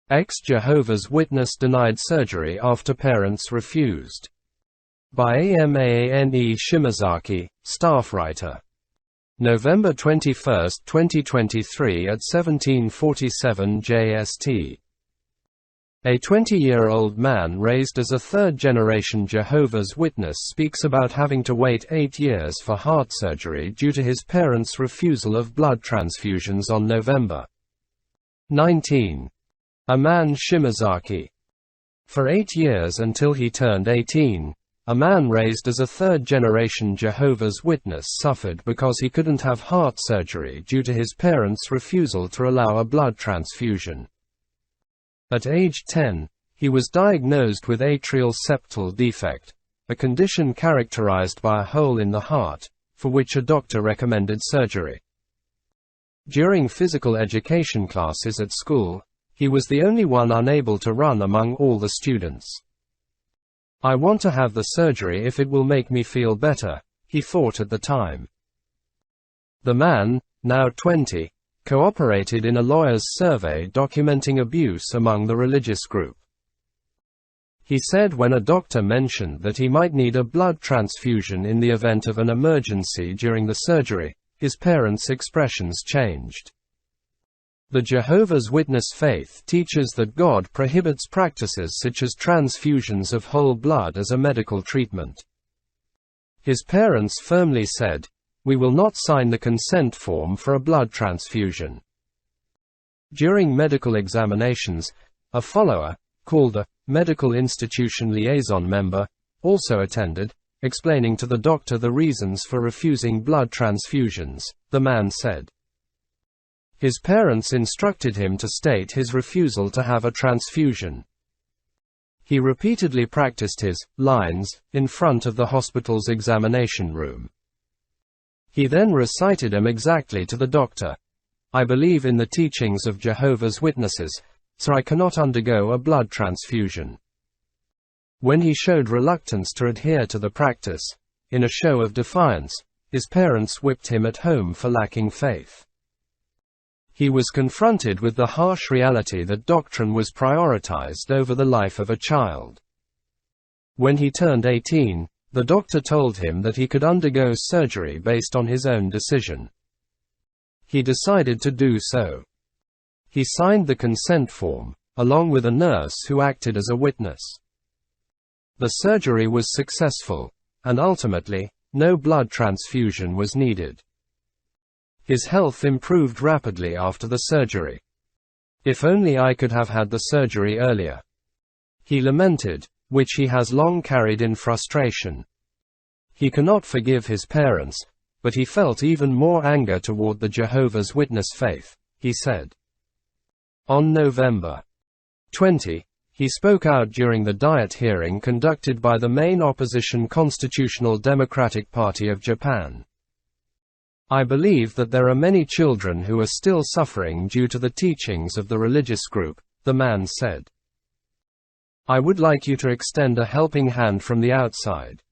Ex-Jehovah's Witness denied surgery after parents refused. By Amane Shimazaki, staff writer. November 21, 2023 at 17:47 JST. A 20-year-old man raised as a third-generation Jehovah's Witness speaks about having to wait 8 years for heart surgery due to his parents' refusal of blood transfusions on November 19. Amane Shimazaki. For 8 years until he turned 18, a man raised as a third-generation Jehovah's Witness suffered because he couldn't have heart surgery due to his parents' refusal to allow a blood transfusion. At age 10, he was diagnosed with atrial septal defect, a condition characterized by a hole in the heart, for which a doctor recommended surgery. During physical education classes at school, he was the only one unable to run among all the students. "I want to have the surgery if it will make me feel better," he thought at the time. The man, now 20, cooperated in a lawyer's survey documenting abuse among the religious group. He said when a doctor mentioned that he might need a blood transfusion in the event of an emergency during the surgery, his parents' expressions changed. The Jehovah's Witness faith teaches that God prohibits practices such as transfusions of whole blood as a medical treatment. His parents firmly said, "We will not sign the consent form for a blood transfusion." During medical examinations, a follower, called a medical institution liaison member, also attended, explaining to the doctor the reasons for refusing blood transfusions, the man said. His parents instructed him to state his refusal to have a transfusion. He repeatedly practiced his lines in front of the hospital's examination room. He then recited them exactly to the doctor. "I believe in the teachings of Jehovah's Witnesses, so I cannot undergo a blood transfusion." When he showed reluctance to adhere to the practice, in a show of defiance, his parents whipped him at home for lacking faith. He was confronted with the harsh reality that doctrine was prioritized over the life of a child. When he turned 18, the doctor told him that he could undergo surgery based on his own decision. He decided to do so. He signed the consent form, along with a nurse who acted as a witness. The surgery was successful, and ultimately, no blood transfusion was needed. His health improved rapidly after the surgery. "If only I could have had the surgery earlier," he lamented, which he has long carried in frustration. He cannot forgive his parents, but he felt even more anger toward the Jehovah's Witness faith, he said. On November 20, he spoke out during the Diet hearing conducted by the main opposition Constitutional Democratic Party of Japan. "I believe that there are many children who are still suffering due to the teachings of the religious group," the man said. "I would like you to extend a helping hand from the outside.